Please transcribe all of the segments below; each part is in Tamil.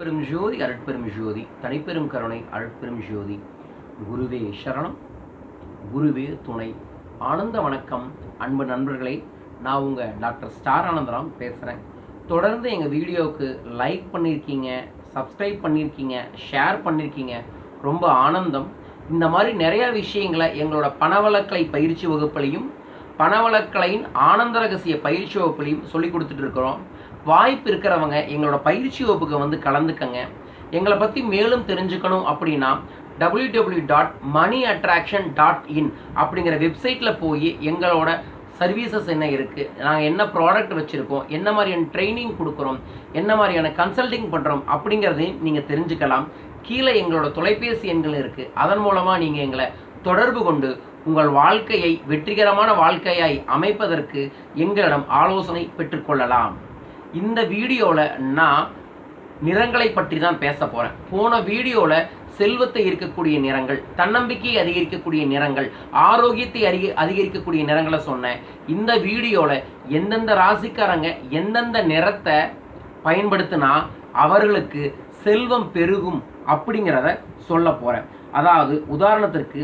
பெரும் ஜோதி அருட்பெரும் ஜோதி தனிப்பெரும் கருணை அருட்பெரும் ஜோதி குருவே சரணம் குருவே துணை. ஆனந்த வணக்கம் அன்பு நண்பர்களே, நான் உங்கள் டாக்டர் ஸ்டார் ஆனந்தராம் பேசுகிறேன். தொடர்ந்து எங்கள் வீடியோவுக்கு லைக் பண்ணியிருக்கீங்க, சப்ஸ்கிரைப் பண்ணியிருக்கீங்க, ஷேர் பண்ணியிருக்கீங்க, ரொம்ப ஆனந்தம். இந்த மாதிரி நிறையா விஷயங்களை எங்களோட பணவளக்கலை பயிற்சி வகுப்புலையும் பணவளக்கலையின் ஆனந்த ரகசிய பயிற்சி வகுப்புலையும் சொல்லி கொடுத்துட்டு இருக்கிறோம். வாய்ப்பு இருக்கிறவங்க எங்களோட பயிற்சி வகுப்புக்கு வந்து கலந்துக்கங்க. எங்களை பற்றி மேலும் தெரிஞ்சுக்கணும் அப்படின்னா www.moneyattraction.in அப்படிங்கிற வெப்சைட்டில் போய் எங்களோட சர்வீசஸ் என்ன இருக்குது, நாங்கள் என்ன ப்ராடக்ட் வச்சுருக்கோம், என்ன மாதிரியான ட்ரைனிங் கொடுக்குறோம், என்ன மாதிரியான கன்சல்டிங் பண்ணுறோம் அப்படிங்கிறதையும் நீங்கள் தெரிஞ்சுக்கலாம். கீழே எங்களோட தொலைபேசி எண்கள் இருக்குது. அதன் மூலமாக நீங்கள் எங்களை தொடர்பு கொண்டு உங்கள் வாழ்க்கையை வெற்றிகரமான வாழ்க்கையாய் அமைப்பதற்கு எங்களிடம் ஆலோசனை பெற்றுக்கொள்ளலாம். இந்த வீடியோவில் நான் நிறங்களை பற்றி தான் பேச போகிறேன். போன வீடியோவில் செல்வத்தை இருக்கக்கூடிய நிறங்கள், தன்னம்பிக்கையை அதிகரிக்கக்கூடிய நிறங்கள், ஆரோக்கியத்தை அதிகரிக்கக்கூடிய நிறங்களை சொன்னேன். இந்த வீடியோவில் எந்தெந்த ராசிக்காரங்க எந்தெந்த நிறத்தை பயன்படுத்தினா அவர்களுக்கு செல்வம் பெருகும் அப்படிங்கிறத சொல்ல போகிறேன். அதாவது உதாரணத்திற்கு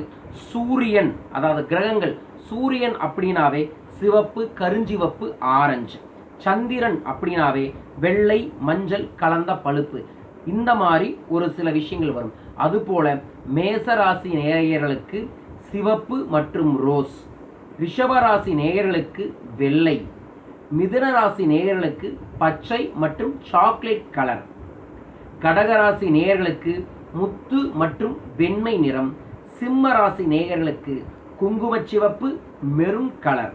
சூரியன், அதாவது கிரகங்கள், சூரியன் அப்படின்னாவே சிவப்பு, கருஞ்சிவப்பு, ஆரஞ்சு. சந்திரன் அப்படின்னாவே வெள்ளை, மஞ்சள் கலந்த பழுப்பு. இந்த மாதிரி ஒரு சில விஷயங்கள் வரும். அதுபோல மேசராசி நேயர்களுக்கு சிவப்பு மற்றும் ரோஸ், ரிஷபராசி நேயர்களுக்கு வெள்ளை, மிதுன ராசி நேயர்களுக்கு பச்சை மற்றும் சாக்லேட் கலர், கடகராசி நேயர்களுக்கு முத்து மற்றும் வெண்மை நிறம், சிம்ம ராசி நேயர்களுக்கு குங்குமச்சிவப்பு, மெரூன் கலர்,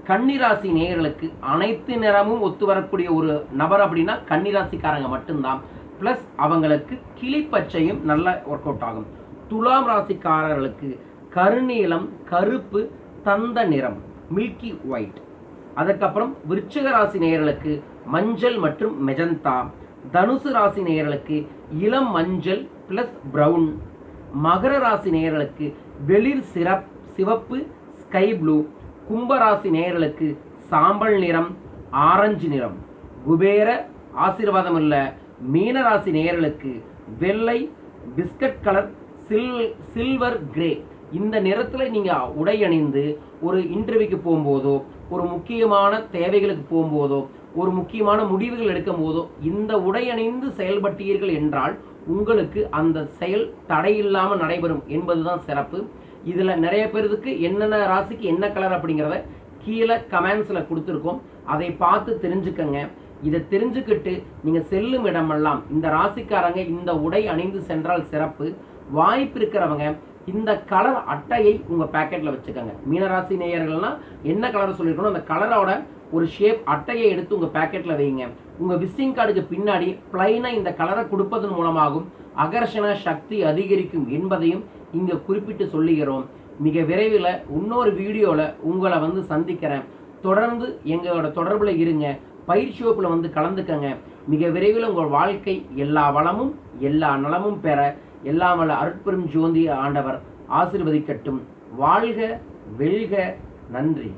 கன்னிராசி நேயர்களுக்கு அனைத்து நிறமும் ஒத்து வரக்கூடிய ஒரு நபர் அப்படின்னா கன்னிராசிக்காரங்க மட்டும்தான். ப்ளஸ் அவங்களுக்கு கிளிப்பச்சையும் நல்ல ஒர்க் அவுட் ஆகும். துலாம் ராசிக்காரர்களுக்கு கருநீலம், கருப்பு, தந்த நிறம், மில்கி ஒயிட். அதுக்கப்புறம் விருச்சிக ராசி நேயர்களுக்கு மஞ்சள் மற்றும் மெஜந்தா. தனுசு ராசி நேயர்களுக்கு இளம் மஞ்சள் ப்ளஸ் ப்ரௌன். மகர ராசி நேயர்களுக்கு வெளிர் சிவப்பு, ஸ்கை ப்ளூ. கும்பராசி நேயர்களுக்கு சாம்பல் நிறம், ஆரஞ்சு நிறம். குபேர ஆசீர்வாதம் உள்ள மீனராசி நேயர்களுக்கு வெள்ளை, பிஸ்கட் கலர், சில்வர் கிரே. இந்த நிறத்தில் நீங்கள் உடை அணிந்து ஒரு இன்டர்வியூக்கு போகும்போதோ, ஒரு முக்கியமான தேவைகளுக்கு போகும்போதோ, ஒரு முக்கியமான முடிவுகள் எடுக்கும் போதோ இந்த உடை அணிந்து செயல்பட்டீர்கள் என்றால் உங்களுக்கு அந்த செயல் தடையில்லாமல் நடைபெறும் என்பதுதான் சிறப்பு. இதில் நிறைய பேருக்கு என்னென்ன ராசிக்கு என்ன கலர் அப்படிங்கிறத கீழே கமெண்ட்ஸில் கொடுத்துருக்கோம். அதை பார்த்து தெரிஞ்சுக்கங்க. இதை தெரிஞ்சுக்கிட்டு நீங்கள் செல்லும் இடமெல்லாம் இந்த ராசிக்காரங்க இந்த உடை அணிந்து சென்றால் சிறப்பு. வாய்ப்பு இருக்கிறவங்க இந்த கலர் அட்டையை உங்கள் பேக்கெட்டில் வச்சுக்கோங்க. மீனராசி நேயர்கள்னால் என்ன கலர் சொல்லியிருக்கணும் அந்த கலரோட ஒரு ஷேப் அட்டையை எடுத்து உங்கள் பேக்கெட்டில் வைங்க. உங்கள் விசிட்டிங் கார்டுக்கு பின்னாடி பிளைனாக இந்த கலரை கொடுப்பதன் மூலமாகவும் அகர்ஷண சக்தி அதிகரிக்கும் என்பதையும் இங்கே குறிப்பிட்டு சொல்லுகிறோம். மிக விரைவில் இன்னொரு வீடியோவில் உங்களை வந்து சந்திக்கிறேன். தொடர்ந்து எங்களோட தொடர்பில் இருங்க. பயிற்சி வகுப்பில் வந்து கலந்துக்கங்க. மிக விரைவில் உங்கள் வாழ்க்கை எல்லா வளமும் எல்லா நலமும் பெற எல்லாம் வல்ல அருட்பெரும் ஜோதி ஆண்டவர் ஆசீர்வதிக்கட்டும். வாழ்க வெல்க. நன்றி.